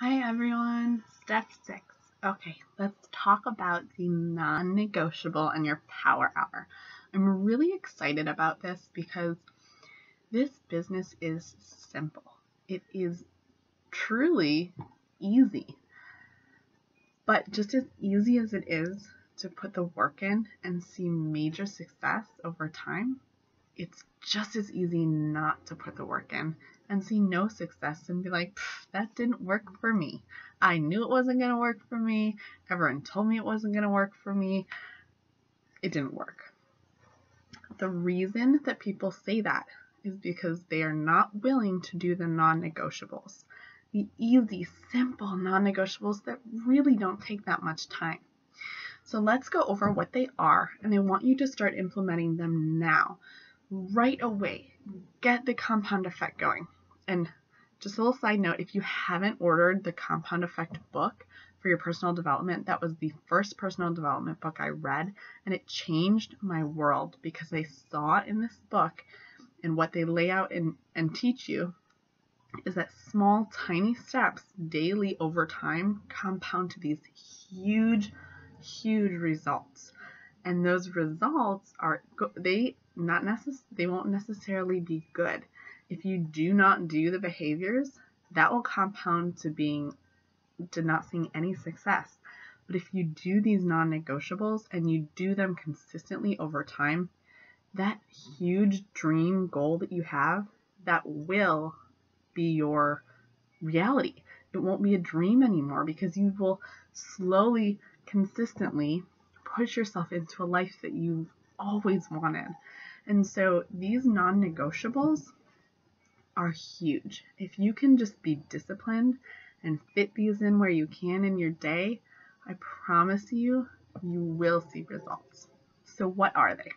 Hi everyone, step 6. Okay, let's talk about the non-negotiable and your power hour. I'm really excited about this because this business is simple. It is truly easy, but just as easy as it is to put the work in and see major success over time, it's just as easy not to put the work in and see no success and be like, that didn't work for me. I knew it wasn't going to work for me. Everyone told me it wasn't going to work for me. It didn't work. The reason that people say that is because they are not willing to do the non-negotiables, the easy, simple non-negotiables that really don't take that much time. So let's go over what they are, and I want you to start implementing them now. Right away, get the compound effect going. And just a little side note, if you haven't ordered the compound effect book for your personal development, that was the first personal development book I read, and it changed my world because I saw in this book and what they lay out and teach you is that small, tiny steps daily over time compound to these huge results. And those results they won't necessarily be good. If you do not do the behaviors, that will compound to not seeing any success. But if you do these non-negotiables and you do them consistently over time, that huge dream goal that you have, that will be your reality. It won't be a dream anymore because you will slowly, consistently push yourself into a life that you've always wanted. And so these non-negotiables are huge. If you can just be disciplined and fit these in where you can in your day, I promise you, you will see results. So what are they?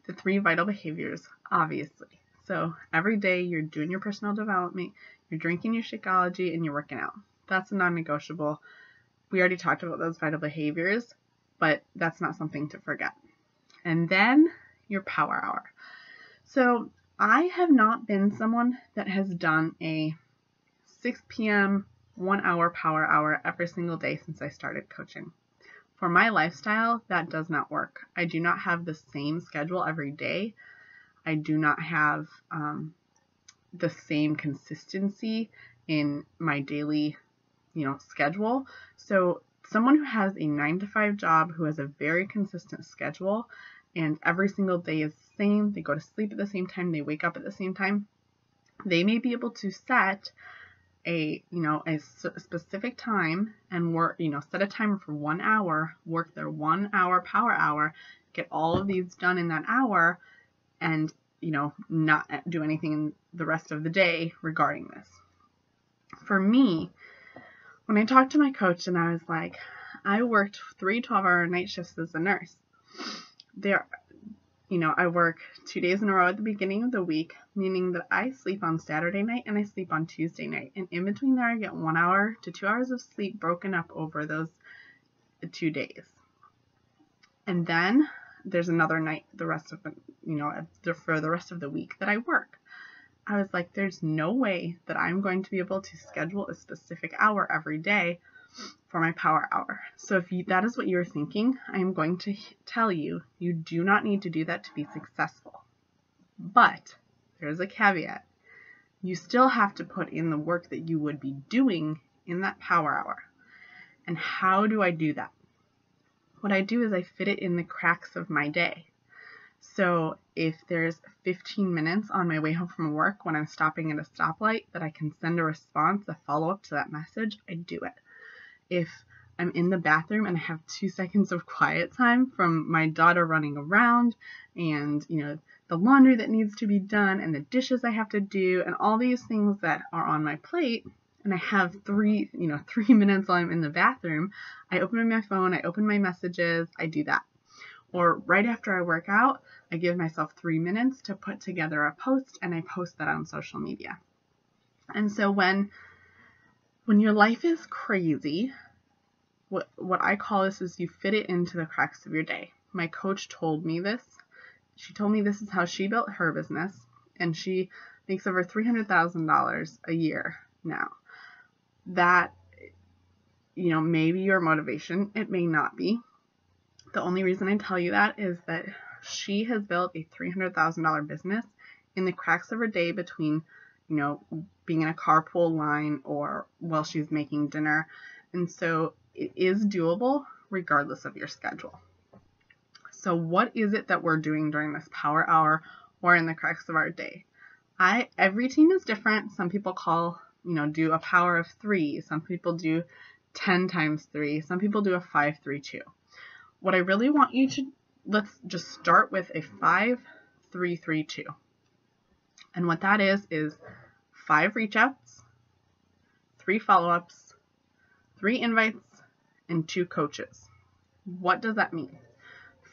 The 3 vital behaviors, obviously. So every day you're doing your personal development, you're drinking your Shakeology, and you're working out. That's a non-negotiable. We already talked about those vital behaviors, but that's not something to forget. And then your power hour. So I have not been someone that has done a 6 p.m. 1 hour power hour every single day since I started coaching. For my lifestyle, that does not work. I do not have the same schedule every day. I do not have the same consistency in my daily, schedule. So someone who has a 9-to-5 job, who has a very consistent schedule, and every single day is the same, they go to sleep at the same time, they wake up at the same time, they may be able to set a specific time and work, set a timer for 1 hour, work their 1 hour power hour, get all of these done in that hour, and, not do anything in the rest of the day regarding this. For me, when I talked to my coach and I was like, I worked 3 12-hour night shifts as a nurse. I work 2 days in a row at the beginning of the week, meaning that I sleep on Saturday night and I sleep on Tuesday night. And in between there, I get 1 hour to 2 hours of sleep broken up over those 2 days. And then there's another night for the rest of the week that I work. I was like, there's no way that I'm going to be able to schedule a specific hour every day for my power hour. So if that is what you're thinking, I am going to tell you, you do not need to do that to be successful. But there's a caveat. You still have to put in the work that you would be doing in that power hour. And how do I do that? What I do is I fit it in the cracks of my day. So if there's 15 minutes on my way home from work when I'm stopping at a stoplight that I can send a response, a follow-up to that message, I do it. If I'm in the bathroom and I have 2 seconds of quiet time from my daughter running around and, the laundry that needs to be done and the dishes I have to do and all these things that are on my plate, and I have 3 minutes while I'm in the bathroom, I open my phone, I open my messages, I do that. Or right after I work out, I give myself 3 minutes to put together a post and I post that on social media. And so when your life is crazy, what I call this is you fit it into the cracks of your day. My coach told me this. She told me this is how she built her business, and she makes over $300,000 a year now. that, maybe your motivation, it may not be. The only reason I tell you that is that she has built a $300,000 business in the cracks of her day between, being in a carpool line or while she's making dinner. And so it is doable regardless of your schedule. So what is it that we're doing during this power hour or in the cracks of our day? Every team is different. Some people do a power of 3. Some people do 10 times 3. Some people do a 5-3-2. What I really want you to, let's just start with a 5-3-3-2. And what that is 5 reach outs, 3 follow-ups, 3 invites, and 2 coaches. What does that mean?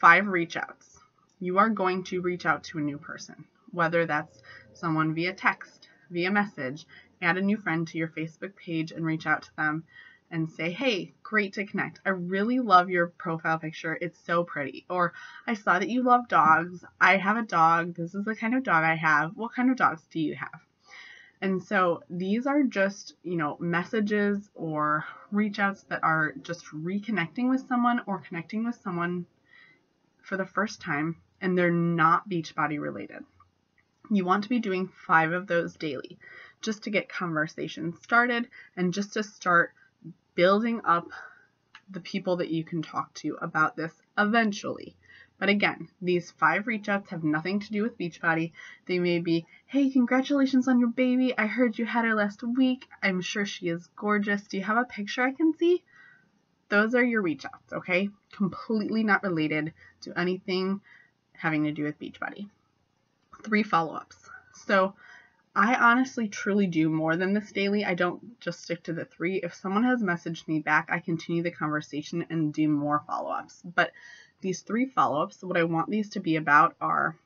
5 reach outs. You are going to reach out to a new person, whether that's someone via text, via message, add a new friend to your Facebook page and reach out to them and say, hey, great to connect. I really love your profile picture. It's so pretty. Or I saw that you love dogs. I have a dog. This is the kind of dog I have. What kind of dogs do you have? And so these are just, messages or reach outs that are just reconnecting with someone or connecting with someone for the first time, and they're not Beachbody related. You want to be doing 5 of those daily just to get conversations started and just to start building up the people that you can talk to about this eventually. But again, these 5 reach outs have nothing to do with Beachbody. They may be, hey, congratulations on your baby. I heard you had her last week. I'm sure she is gorgeous. Do you have a picture I can see? Those are your reach outs, okay? Completely not related to anything having to do with Beachbody. 3 follow-ups. So I honestly truly do more than this daily. I don't just stick to the 3. If someone has messaged me back, I continue the conversation and do more follow-ups. But these 3 follow-ups, what I want these to be about are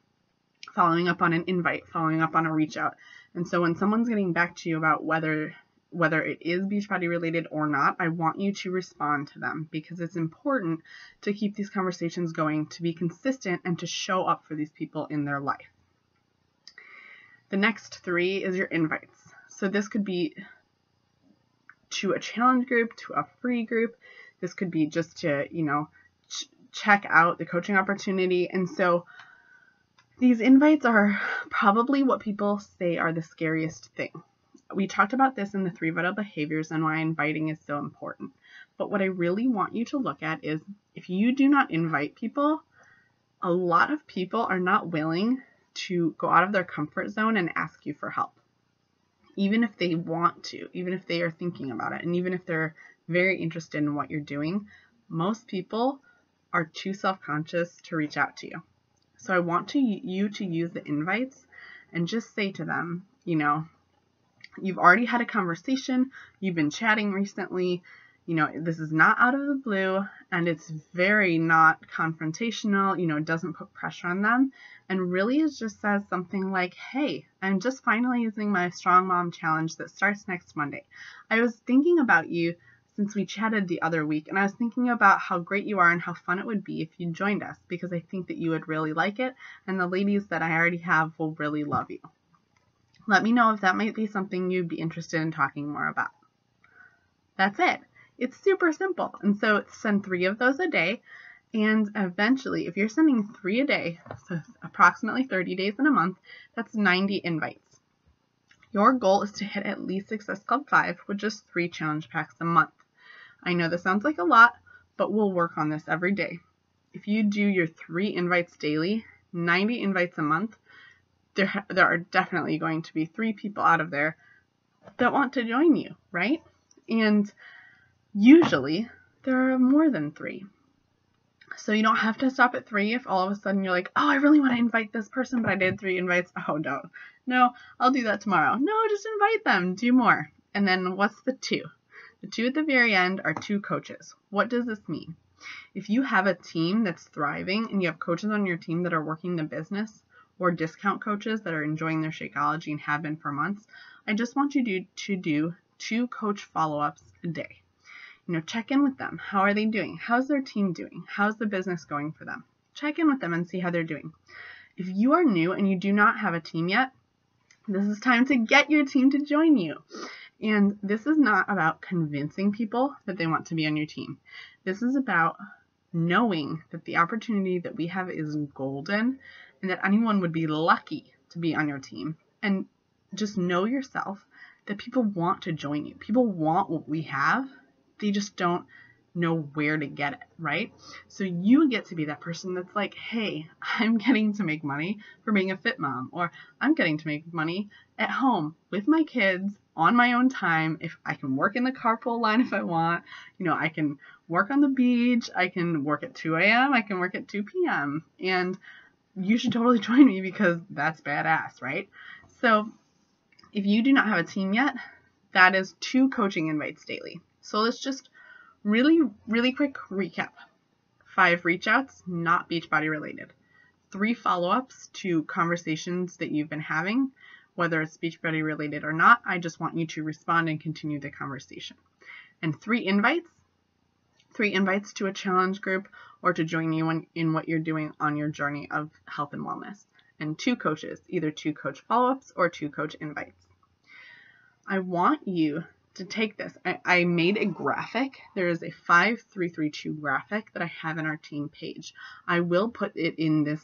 following up on an invite, following up on a reach out. And so when someone's getting back to you about whether it is Beachbody related or not, I want you to respond to them because it's important to keep these conversations going, to be consistent, and to show up for these people in their life. The next 3 is your invites. So this could be to a challenge group, to a free group. This could be just to, check out the coaching opportunity. And so these invites are probably what people say are the scariest thing. We talked about this in the 3 vital behaviors and why inviting is so important. But what I really want you to look at is if you do not invite people, a lot of people are not willing to go out of their comfort zone and ask you for help. Even if they want to, even if they are thinking about it, and even if they're very interested in what you're doing, most people are too self-conscious to reach out to you. So I want you to use the invites and just say to them, you've already had a conversation, you've been chatting recently, this is not out of the blue, and it's very not confrontational, it doesn't put pressure on them, and really it just says something like, hey, I'm just finalizing my Strong Mom Challenge that starts next Monday. I was thinking about you since we chatted the other week, and I was thinking about how great you are and how fun it would be if you joined us, because I think that you would really like it, and the ladies that I already have will really love you. Let me know if that might be something you'd be interested in talking more about. That's it. It's super simple. And so send 3 of those a day. And eventually, if you're sending 3 a day, so approximately 30 days in a month, that's 90 invites. Your goal is to hit at least Success Club 5 with just 3 challenge packs a month. I know this sounds like a lot, but we'll work on this every day. If you do your 3 invites daily, 90 invites a month, there are definitely going to be 3 people out of there that want to join you, right? And usually there are more than 3. So you don't have to stop at 3 if all of a sudden you're like, oh, I really want to invite this person, but I did 3 invites. Oh, no, I'll do that tomorrow. No, just invite them, do more. And then what's the 2? The 2 at the very end are 2 coaches. What does this mean? If you have a team that's thriving and you have coaches on your team that are working the business, or discount coaches that are enjoying their Shakeology and have been for months, I just want you to do 2 coach follow-ups a day. Check in with them. How are they doing? How's their team doing? How's the business going for them? Check in with them and see how they're doing. If you are new and you do not have a team yet, this is time to get your team to join you. And this is not about convincing people that they want to be on your team. This is about knowing that the opportunity that we have is golden and that anyone would be lucky to be on your team. And just know yourself that people want to join you. People want what we have. They just don't know where to get it, right? So you get to be that person that's like, hey, I'm getting to make money for being a fit mom, or I'm getting to make money at home with my kids on my own time. If I can work in the carpool line if I want, I can work on the beach, I can work at 2 a.m., I can work at 2 p.m. And you should totally join me because that's badass, right? So if you do not have a team yet, that is 2 coaching invites daily. So let's just really, really quick recap. 5 reach outs, not Beachbody related. 3 follow-ups to conversations that you've been having, whether it's Beachbody related or not. I just want you to respond and continue the conversation. And 3 invites to a challenge group or to join you in what you're doing on your journey of health and wellness. And 2 coaches, either 2 coach follow-ups or 2 coach invites. I want you to take this. I made a graphic. There is a 5-3-3-2 graphic that I have in our team page. I will put it in this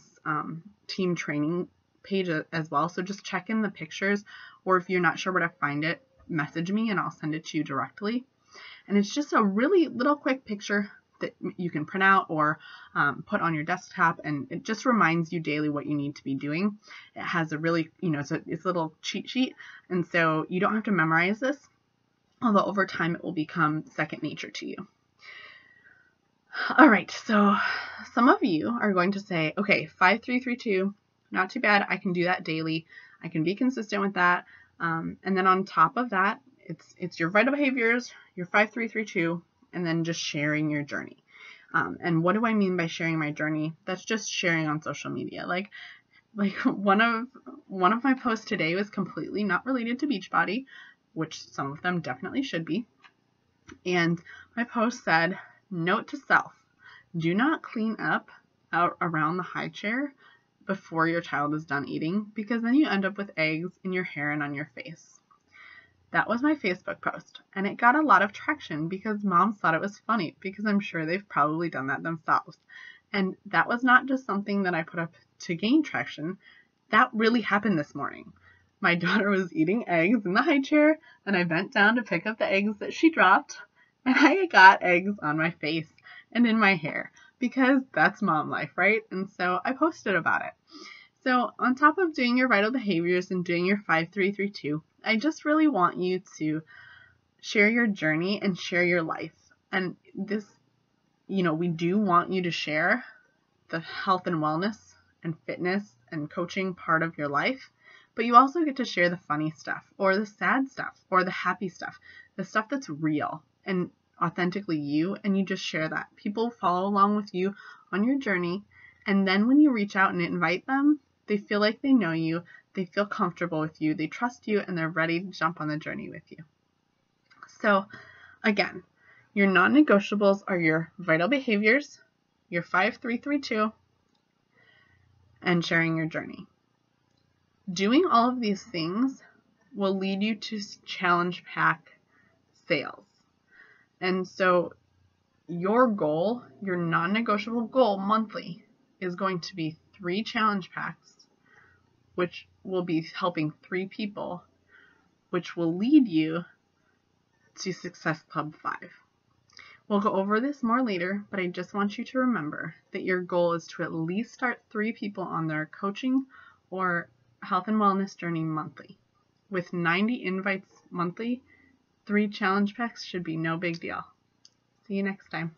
team training page as well. So just check in the pictures, or if you're not sure where to find it, message me and I'll send it to you directly. And it's just a really little quick picture that you can print out or put on your desktop, and it just reminds you daily what you need to be doing. It has a really, it's a little cheat sheet, and so you don't have to memorize this, although over time it will become second nature to you. All right, so some of you are going to say, okay, 5-3-3-2, not too bad. I can do that daily. I can be consistent with that. And then on top of that, it's your vital behaviors, your 5-3-3-2, and then just sharing your journey. And what do I mean by sharing my journey? That's just sharing on social media. Like one of my posts today was completely not related to Beachbody, which some of them definitely should be. And my post said, note to self, do not clean up out around the high chair before your child is done eating, because then you end up with eggs in your hair and on your face. That was my Facebook post, and it got a lot of traction because moms thought it was funny, because I'm sure they've probably done that themselves. And that was not just something that I put up to gain traction. That really happened this morning. My daughter was eating eggs in the high chair, and I bent down to pick up the eggs that she dropped, and I got eggs on my face and in my hair, because that's mom life, right? And so I posted about it. So on top of doing your vital behaviors and doing your 5-3-3-2, I just really want you to share your journey and share your life. And this, we do want you to share the health and wellness and fitness and coaching part of your life, but you also get to share the funny stuff or the sad stuff or the happy stuff, the stuff that's real and authentically you, and you just share that. People follow along with you on your journey, and then when you reach out and invite them, they feel like they know you, they feel comfortable with you, they trust you, and they're ready to jump on the journey with you. So again, your non-negotiables are your vital behaviors, your 5-3-3-2, and sharing your journey. Doing all of these things will lead you to challenge pack sales. And so your goal, your non-negotiable goal monthly, is going to be 3 challenge packs, which will be helping 3 people, which will lead you to Success Club 5. We'll go over this more later, but I just want you to remember that your goal is to at least start 3 people on their coaching or health and wellness journey monthly. With 90 invites monthly, 3 challenge packs should be no big deal. See you next time.